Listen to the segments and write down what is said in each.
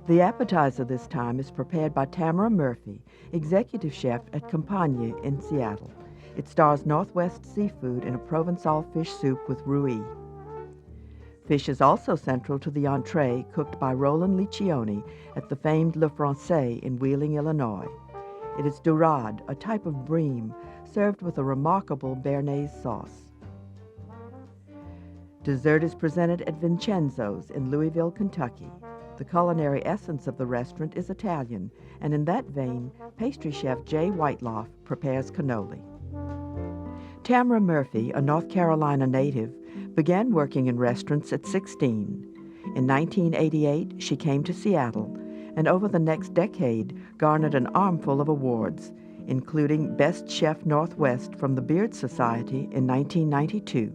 The appetizer this time is prepared by Tamara Murphy, executive chef at Campagne in Seattle. It stars Northwest seafood in a Provencal fish soup with Rouille. Fish is also central to the entree cooked by Roland Liccioni at the famed Le Francais in Wheeling, Illinois. It is Daurade, a type of bream, served with a remarkable béarnaise sauce. Dessert is presented at Vincenzo's in Louisville, Kentucky. The culinary essence of the restaurant is Italian, and in that vein, pastry chef Jea Weitlauf prepares cannoli. Tamara Murphy, a North Carolina native, began working in restaurants at 16. In 1988, she came to Seattle, and over the next decade garnered an armful of awards, including Best Chef Northwest from the Beard Society in 1992.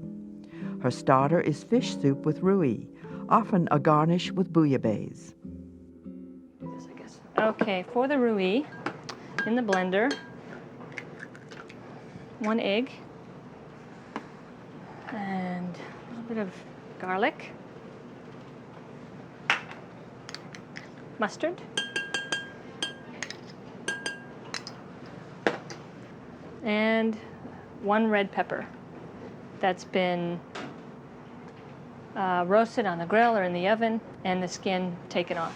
Her starter is fish soup with Rouille, often a garnish with bouillabaisse. Okay, for the Rouille, in the blender, 1 egg, and a little bit of garlic, mustard, and 1 red pepper that's been roasted on the grill or in the oven, and the skin taken off.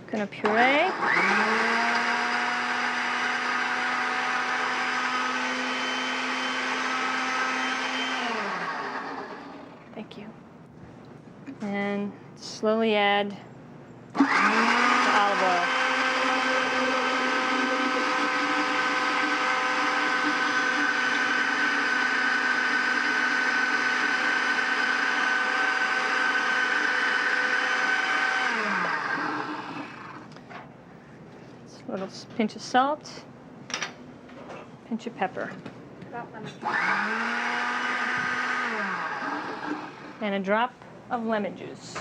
Gonna puree. Thank you. And slowly add the olive oil. A little pinch of salt, pinch of pepper, and a drop of lemon juice.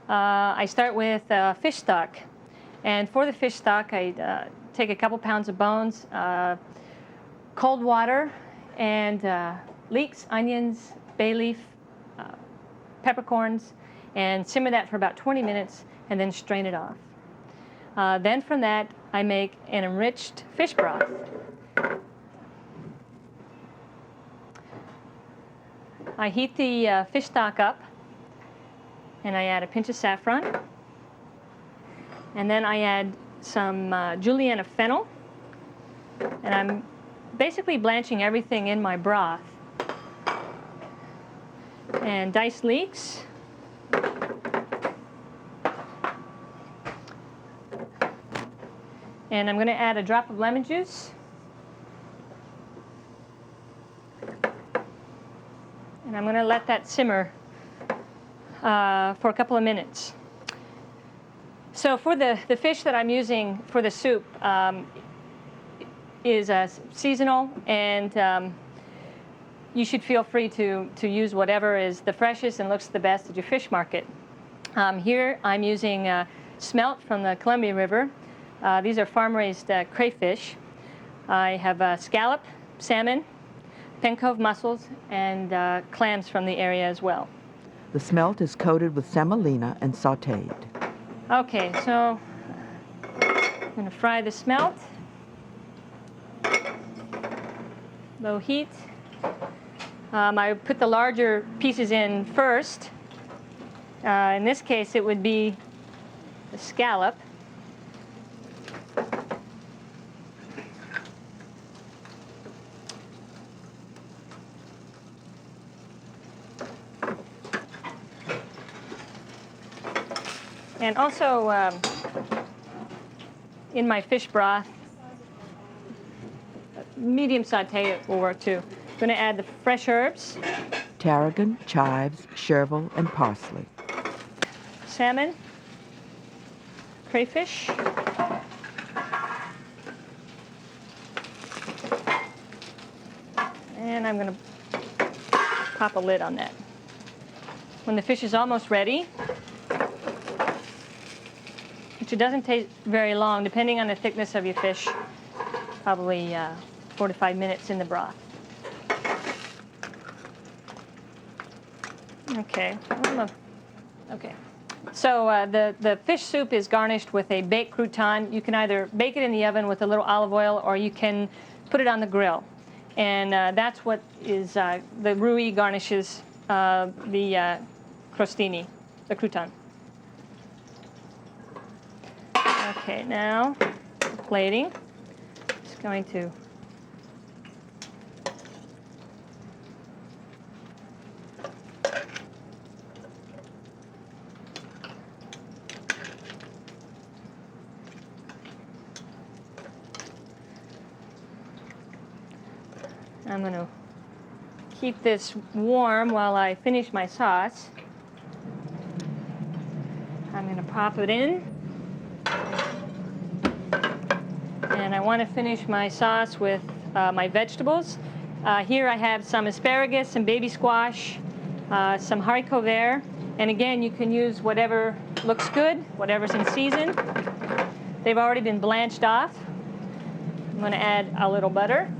I start with fish stock. And for the fish stock, I take a couple pounds of bones, cold water, and leeks, onions, bay leaf, peppercorns, and simmer that for about 20 minutes, and then strain it off. Then from that, I make an enriched fish broth. I heat the fish stock up, and I add a pinch of saffron. And then I add some julienne of fennel, and I'm basically blanching everything in my broth. And diced leeks. And I'm going to add a drop of lemon juice. And I'm going to let that simmer for a couple of minutes. So for the fish that I'm using for the soup is seasonal, and you should feel free to use whatever is the freshest and looks the best at your fish market. Here I'm using smelt from the Columbia River. These are farm-raised crayfish. I have scallop, salmon, Pen Cove mussels, and clams from the area as well. The smelt is coated with semolina and sautéed. Okay, so I'm going to fry the smelt. Low heat. I put the larger pieces in first. In this case, it would be the scallop. And also, in my fish broth, medium saute will work too. I'm going to add the fresh herbs. Tarragon, chives, chervil, and parsley. Salmon, crayfish, and I'm going to pop a lid on that. when the fish is almost ready, which it doesn't take very long, depending on the thickness of your fish, probably 4 to 5 minutes in the broth. Okay. Okay. So the fish soup is garnished with a baked crouton. You can either bake it in the oven with a little olive oil, or you can put it on the grill. And that's what is the Rouille garnishes the crostini, the crouton. Okay, now plating. Just going to I'm going to keep this warm while I finish my sauce. I'm going to pop it in. And I want to finish my sauce with my vegetables. Here I have some asparagus, some baby squash, some haricot vert. And again, you can use whatever looks good, whatever's in season. They've already been blanched off. I'm going to add a little butter,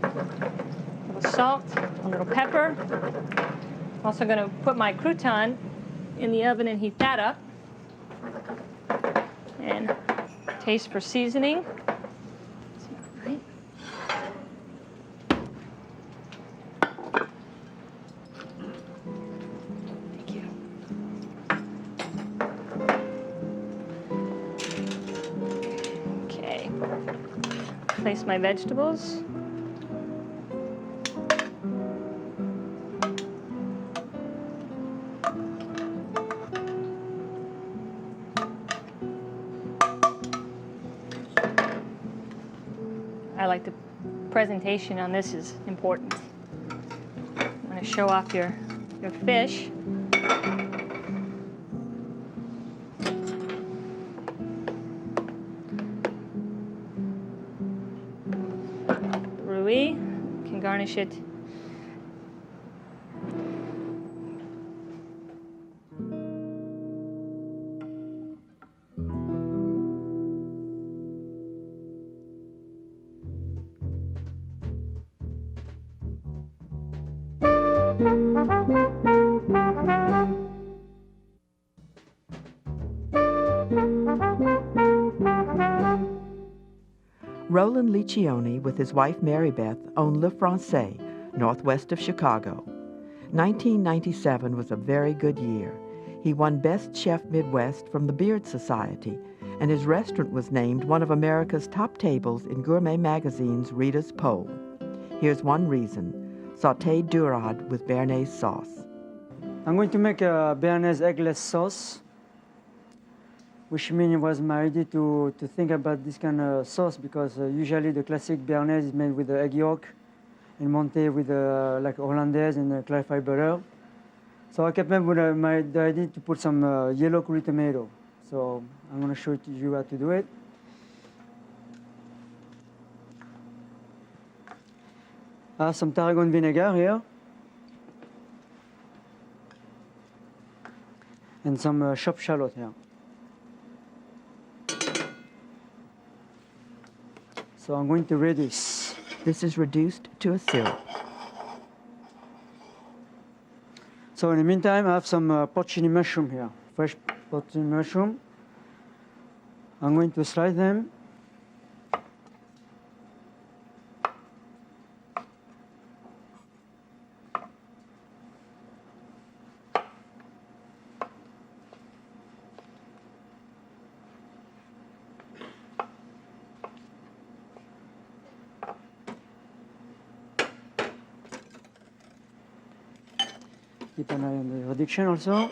a little salt, a little pepper. I'm also going to put my crouton in the oven and heat that up. And taste for seasoning. Right. Thank you. Okay. Place my vegetables. I like the presentation on this is important. You want to show off your fish. Rouille, you can garnish it. Roland Liccioni with his wife Mary Beth own Le Francais, northwest of Chicago. 1997 was a very good year. He won Best Chef Midwest from the Beard Society, and his restaurant was named one of America's top tables in Gourmet Magazine's Reader's Poll. Here's one reason: sautéed Daurade with béarnaise sauce. I'm going to make a béarnaise eggless sauce, which means I was ready to think about this kind of sauce, because usually the classic béarnaise is made with the egg yolk and monté with like hollandaise and clarified butter. So I came up with the idea to put some yellow curry tomato. So I'm going to show you how to do it. I have some tarragon vinegar here. And some chopped shallot here. So I'm going to reduce. This is reduced to a syrup. So in the meantime, I have some porcini mushroom here, fresh porcini mushroom. I'm going to slice them. Keep an eye on the reduction also.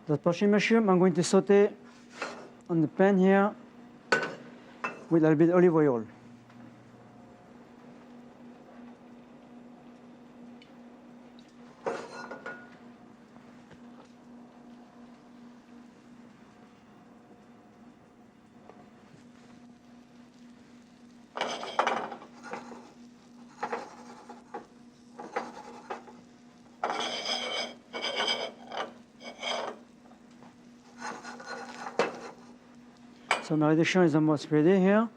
The porcini mushroom I'm going to saute on the pan here with a little bit of olive oil. So marination is almost ready here.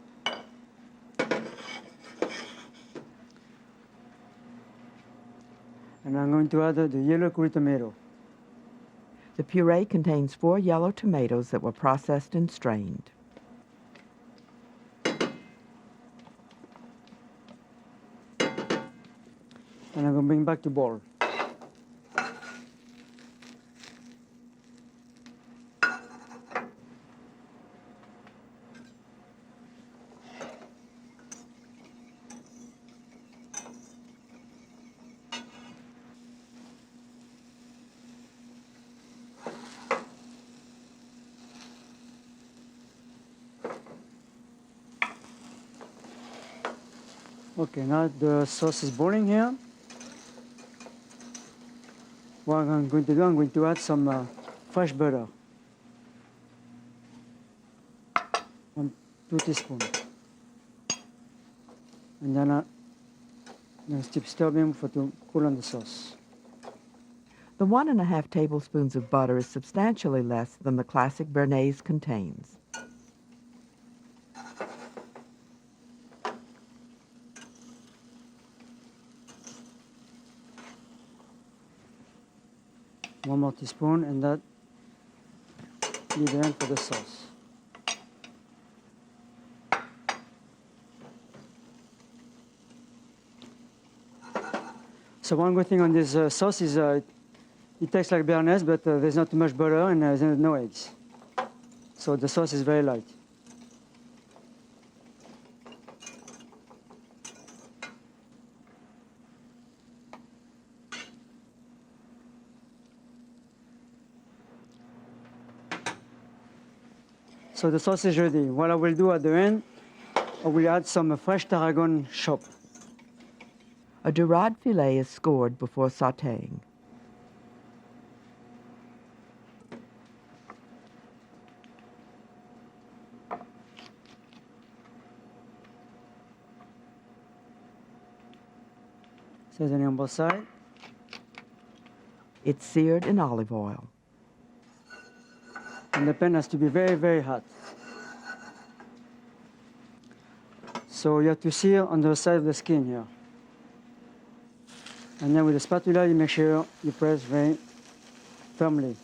And I'm going to add the yellow curry tomato. The puree contains 4 yellow tomatoes that were processed and strained. And I'm going to bring back to boil. Okay, now the sauce is boiling here. What I'm going to do, I'm going to add some fresh butter. 2 teaspoons. And then I'm going to keep stirring to cool on the sauce. The 1½ tablespoons of butter is substantially less than the classic béarnaise contains. One more teaspoon, and that be the end for the sauce. So one good thing on this sauce is it tastes like béarnaise, but there's not too much butter and there's no eggs. So the sauce is very light. So the sauce is ready. What I will do at the end, I will add some fresh tarragon chopped. A Daurade filet is scored before sautéing. Seasoning on both sides. It's seared in olive oil. And the pan has to be very, very hot. So you have to sear on the side of the skin here. And then with the spatula, you make sure you press very firmly.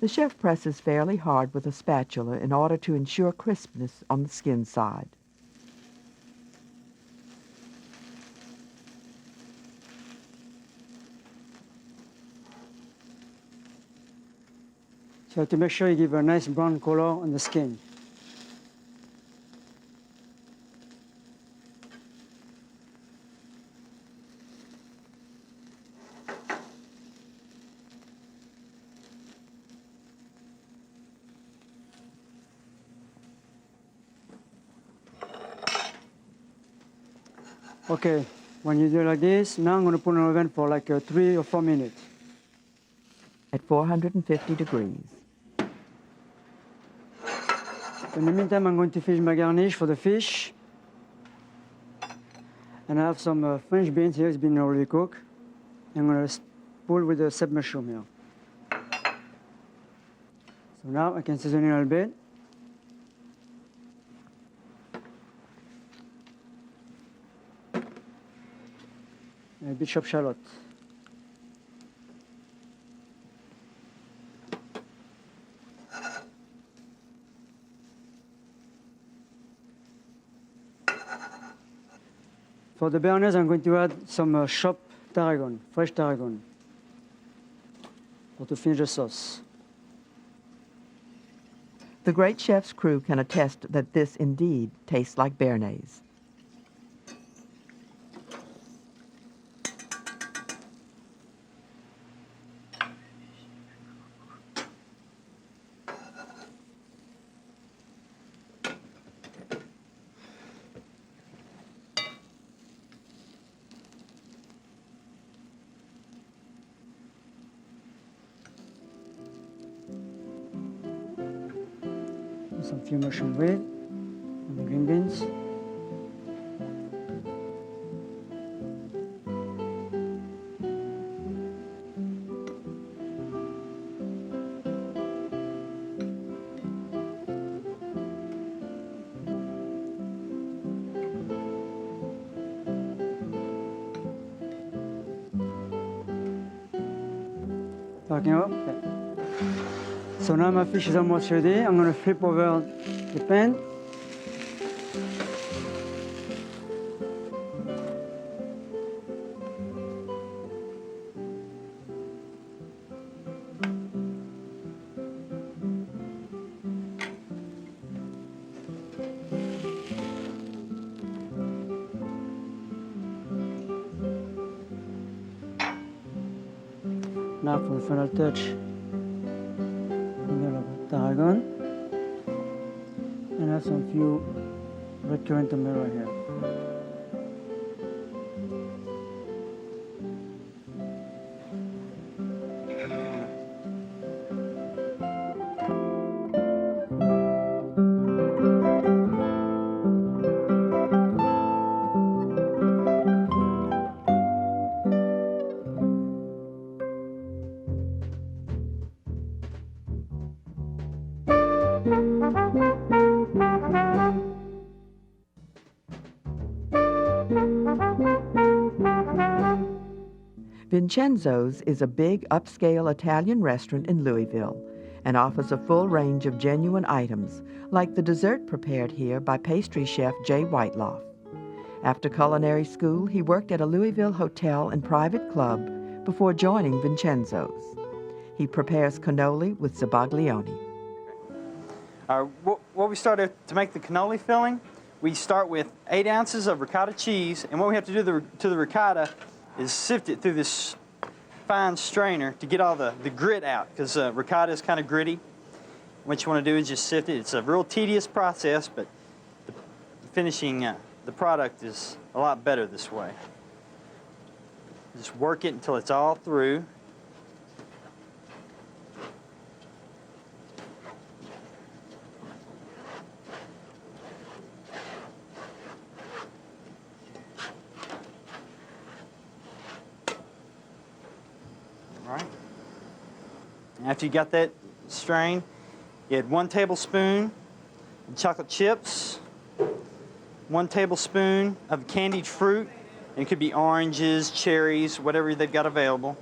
The chef presses fairly hard with a spatula in order to ensure crispness on the skin side. So you have to make sure you give a nice brown color on the skin. Okay, when you do it like this, now I'm going to put it in the oven for like 3 or 4 minutes. At 450 degrees. In the meantime, I'm going to finish my garnish for the fish. And I have some French beans here, it's been already cooked. I'm going to spool with the seb mushroom here. So now I can season it a little bit. And a bit chopped shallot. For the béarnaise, I'm going to add some chopped tarragon, fresh tarragon, to finish the sauce. The great chef's crew can attest that this indeed tastes like béarnaise. Some few mushroom with. talking about? Okay. So now my fish is almost ready. I'm going to flip over the pan. Now for the final touch, a little of tarragon, and I have some few red currant tomato here. Vincenzo's is a big upscale Italian restaurant in Louisville and offers a full range of genuine items, like the dessert prepared here by pastry chef Jea Weitlauf. After culinary school, he worked at a Louisville hotel and private club before joining Vincenzo's. He prepares cannoli with Zabaglione. What we started to make the cannoli filling, we start with 8 ounces of ricotta cheese, and what we have to do to the ricotta is sift it through this fine strainer to get all the grit out, because ricotta is kind of gritty. What you want to do is just sift it. It's a real tedious process, but the finishing the product is a lot better this way. Just work it until it's all through. After you got that strained, you add 1 tablespoon of chocolate chips, 1 tablespoon of candied fruit, and it could be oranges, cherries, whatever they've got available,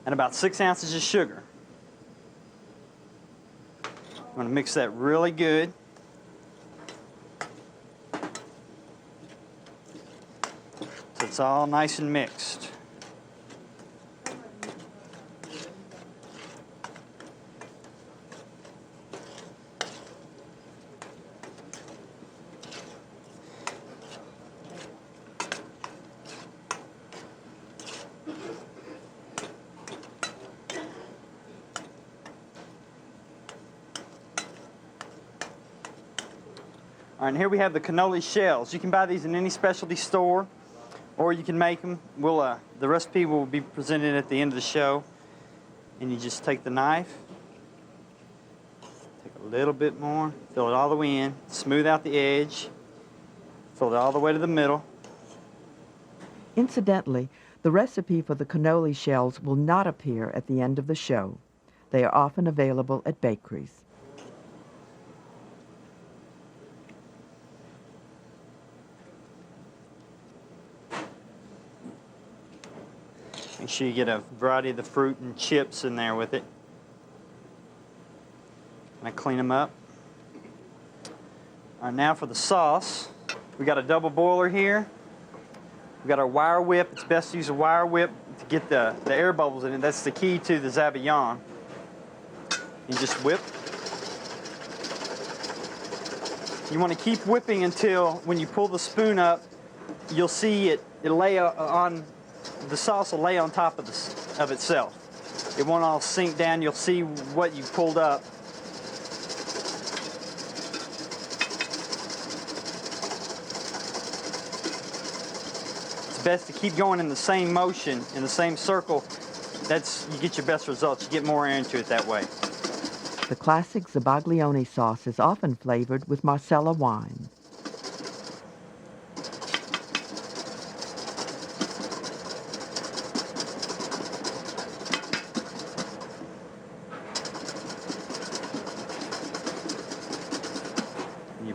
and about 6 ounces of sugar. I'm going to mix that really good. So it's all nice and mixed. All right, and here we have the cannoli shells. You can buy these in any specialty store, or you can make them. The recipe will be presented at the end of the show. And you just take the knife, take a little bit more, fill it all the way in, smooth out the edge, fill it all the way to the middle. Incidentally, the recipe for the cannoli shells will not appear at the end of the show. They are often available at bakeries. Make sure you get a variety of the fruit and chips in there with it. And I clean them up. All right, now for the sauce. We got a double boiler here. We got our wire whip. It's best to use a wire whip to get the air bubbles in it. That's the key to the Zabaglione. You just whip. You want to keep whipping until when you pull the spoon up, you'll see it lay on. The sauce will lay on top of itself. It won't all sink down. You'll see what you pulled up. It's best to keep going in the same motion, in the same circle. You get your best results. You get more air into it that way. The classic Zabaglione sauce is often flavored with Marsala wine.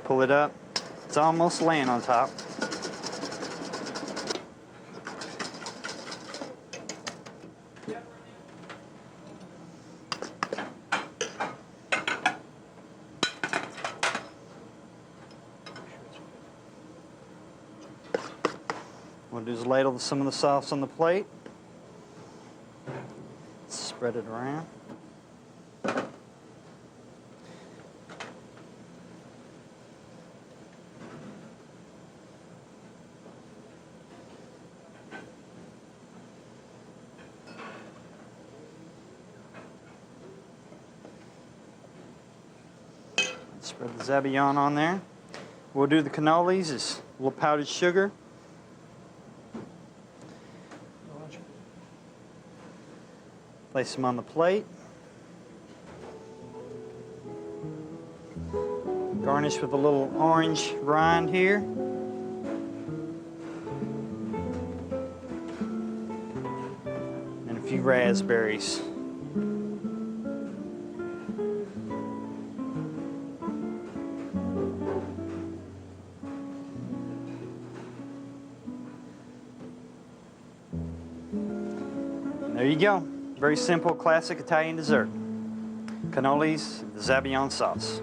Pull it up. It's almost laying on top. What we'll do is ladle some of the sauce on the plate. Spread it around. Spread the Zabaglione on there. We'll do the cannolis is a little powdered sugar. Place them on the plate. Garnish with a little orange rind here. And a few raspberries. There you go. Very simple, classic Italian dessert. Cannolis, the Zabaglione sauce.